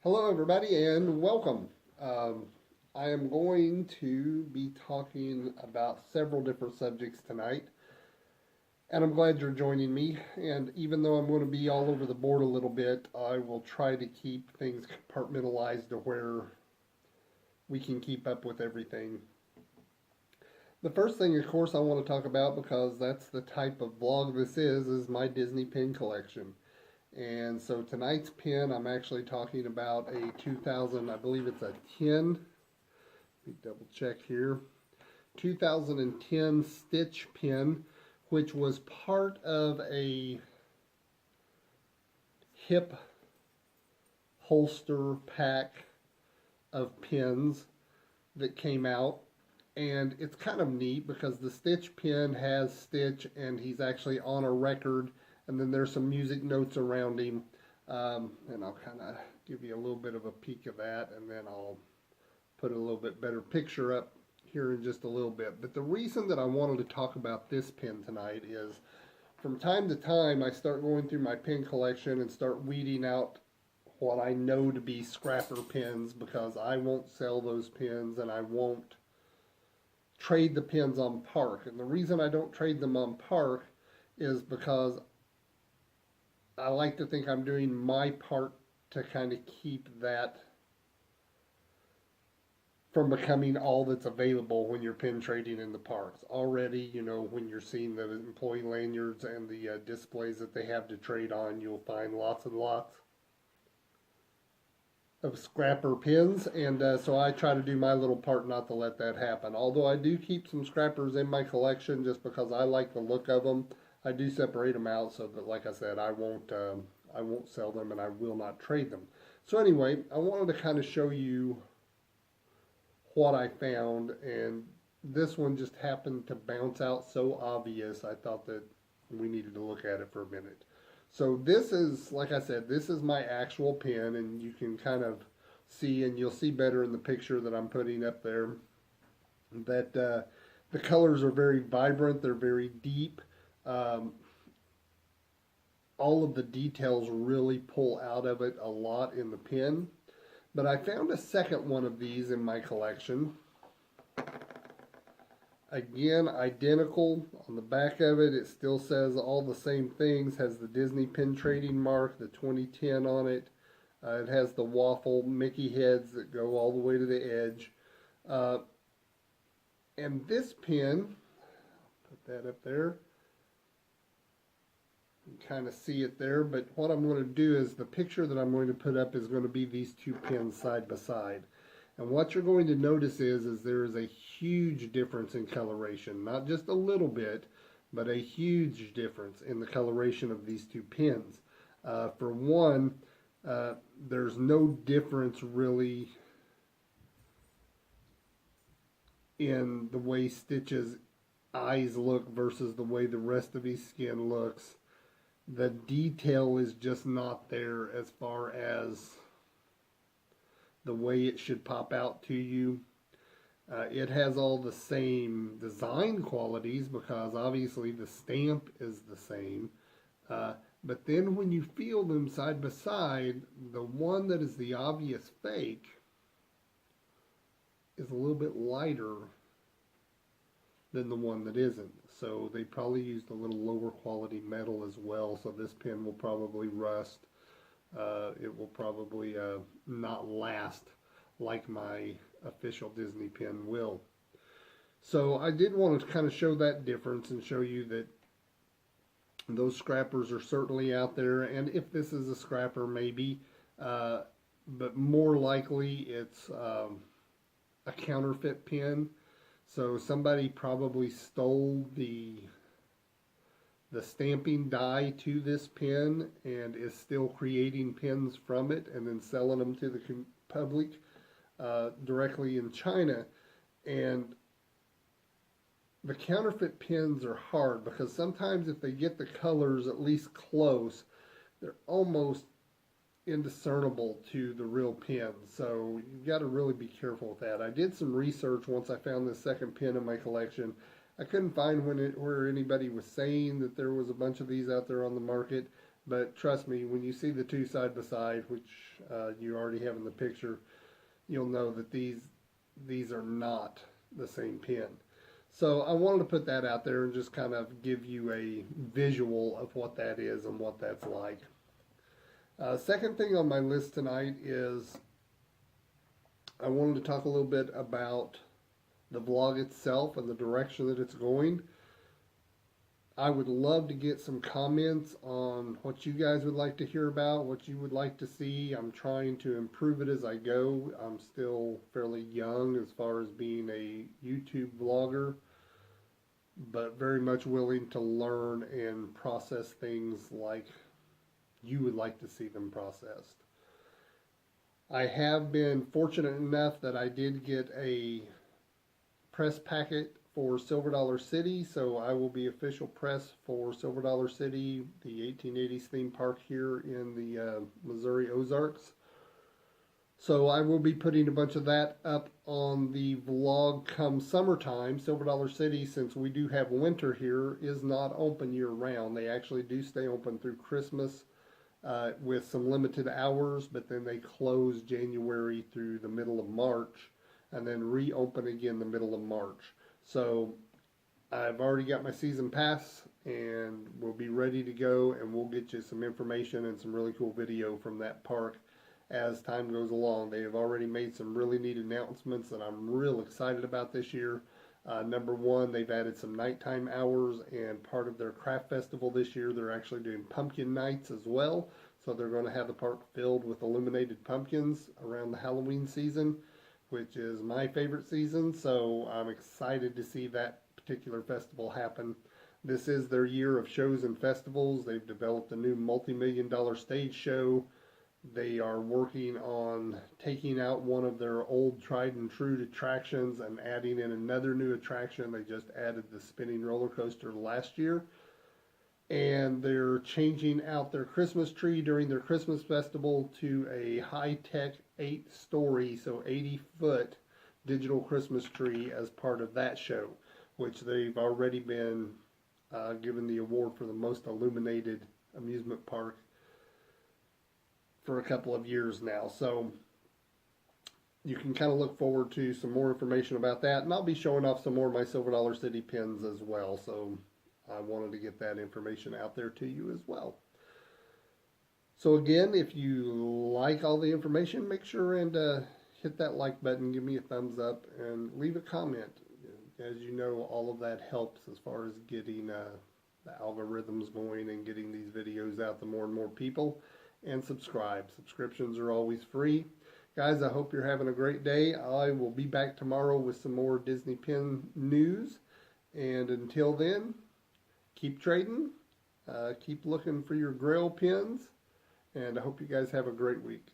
Hello, everybody, and welcome. Um, I am going to be talking about several different subjects tonight, and I'm glad you're joining me. And even though I'm going to be all over the board a little bit, I will try to keep things compartmentalized to where we can keep up with everything. The first thing, of course, I want to talk about because that's the type of vlog this is my Disney pin collection. And so tonight's pin, I'm actually talking about a 2000, I believe it's a 10. Let me double check here. 2010 Stitch pin, which was part of a hip holster pack of pins that came out. And it's kind of neat because the Stitch pin has Stitch and he's actually on a record, and then there's some music notes around him. And I'll kind of give you a little bit of a peek of that, and then I'll put a little bit better picture up here in just a little bit. But the reason that I wanted to talk about this pin tonight is from time to time I start going through my pin collection and start weeding out what I know to be scrapper pins, because I won't sell those pins and I won't trade the pins on Park. And the reason I don't trade them on Park is because I like to think I'm doing my part to kind of keep that from becoming all that's available when you're pin trading in the parks. Already, when you're seeing the employee lanyards and the displays that they have to trade on, you'll find lots and lots of scrapper pins, and so I try to do my little part not to let that happen. Although I do keep some scrappers in my collection just because I like the look of them. I do separate them out so that, like I said, I won't sell them and I will not trade them. So anyway, I wanted to kind of show you what I found, and this one just happened to bounce out so obvious. I thought that we needed to look at it for a minute. So this is, like I said, this is my actual pin, and you can kind of see, and you'll see better in the picture that I'm putting up there, that the colors are very vibrant, they're very deep. Um, all of the details really pull out of it a lot in the pin. But I found a second one of these in my collection. Again, identical. On the back of it, it still says all the same things. Has the Disney pin trading mark, the 2010 on it. It has the waffle Mickey heads that go all the way to the edge. Uh, and this pin, put that up there. You can kind of see it there, but what I'm going to do is the picture that I'm going to put up is going to be these two pins side by side. And what you're going to notice is there is a huge difference in coloration. Not just a little bit, but a huge difference in the coloration of these two pins. For one, there's no difference really in the way Stitch's eyes look versus the way the rest of his skin looks. The detail is just not there as far as the way it should pop out to you. It has all the same design qualities because obviously the stamp is the same. But then when you feel them side by side, the one that is the obvious fake is a little bit lighter than the one that isn't. So they probably used a little lower quality metal as well. So this pin will probably rust. It will probably not last like my official Disney pin will. So I did want to kind of show that difference and show you that those scrappers are certainly out there. And if this is a scrapper, maybe, but more likely it's a counterfeit pin. So somebody probably stole the stamping die to this pin and is still creating pins from it and then selling them to the public directly in China. And the counterfeit pins are hard because sometimes if they get the colors at least close, they're almost indiscernible to the real pin. So you've got to really be careful with that. I did some research once I found this second pin in my collection. I couldn't find where anybody was saying that there was a bunch of these out there on the market. But trust me, when you see the two side by side, which you already have in the picture, you'll know that these are not the same pin. So I wanted to put that out there and just kind of give you a visual of what that is and what that's like. Second thing on my list tonight is I wanted to talk a little bit about the vlog itself and the direction that it's going. I would love to get some comments on what you guys would like to hear about, what you would like to see. I'm trying to improve it as I go. I'm still fairly young as far as being a YouTube vlogger, but very much willing to learn and process things like you would like to see them processed. I have been fortunate enough that I did get a press packet for Silver Dollar City, so I will be official press for Silver Dollar City, the 1880s theme park here in the Missouri Ozarks. So I will be putting a bunch of that up on the vlog come summertime. Silver Dollar City, since we do have winter here, is not open year round. They actually do stay open through Christmas with some limited hours, but then they close January through the middle of March and then reopen again the middle of March. So I've already got my season pass and we'll be ready to go, and we'll get you some information and some really cool video from that park as time goes along. They have already made some really neat announcements that I'm real excited about this year. Number one, they've added some nighttime hours, and part of their craft festival this year, they're actually doing pumpkin nights as well. So they're going to have the park filled with illuminated pumpkins around the Halloween season, which is my favorite season. So I'm excited to see that particular festival happen. This is their year of shows and festivals. They've developed a new multi-million-dollar stage show. They are working on taking out one of their old tried and true attractions and adding in another new attraction. They just added the spinning roller coaster last year. And they're changing out their Christmas tree during their Christmas festival to a high-tech 8-story, so 80-foot digital Christmas tree as part of that show, which they've already been given the award for the most illuminated amusement park for a couple of years now. So you can kind of look forward to some more information about that, and I'll be showing off some more of my Silver Dollar City pins as well. So I wanted to get that information out there to you as well. So again, if you like all the information, make sure and hit that like button, give me a thumbs up, and leave a comment. As you know, all of that helps as far as getting the algorithms going and getting these videos out to more and more people. And subscribe. Subscriptions are always free. Guys, I hope you're having a great day. I will be back tomorrow with some more Disney Pin news. And until then, keep trading. Keep looking for your Grail pins. And I hope you guys have a great week.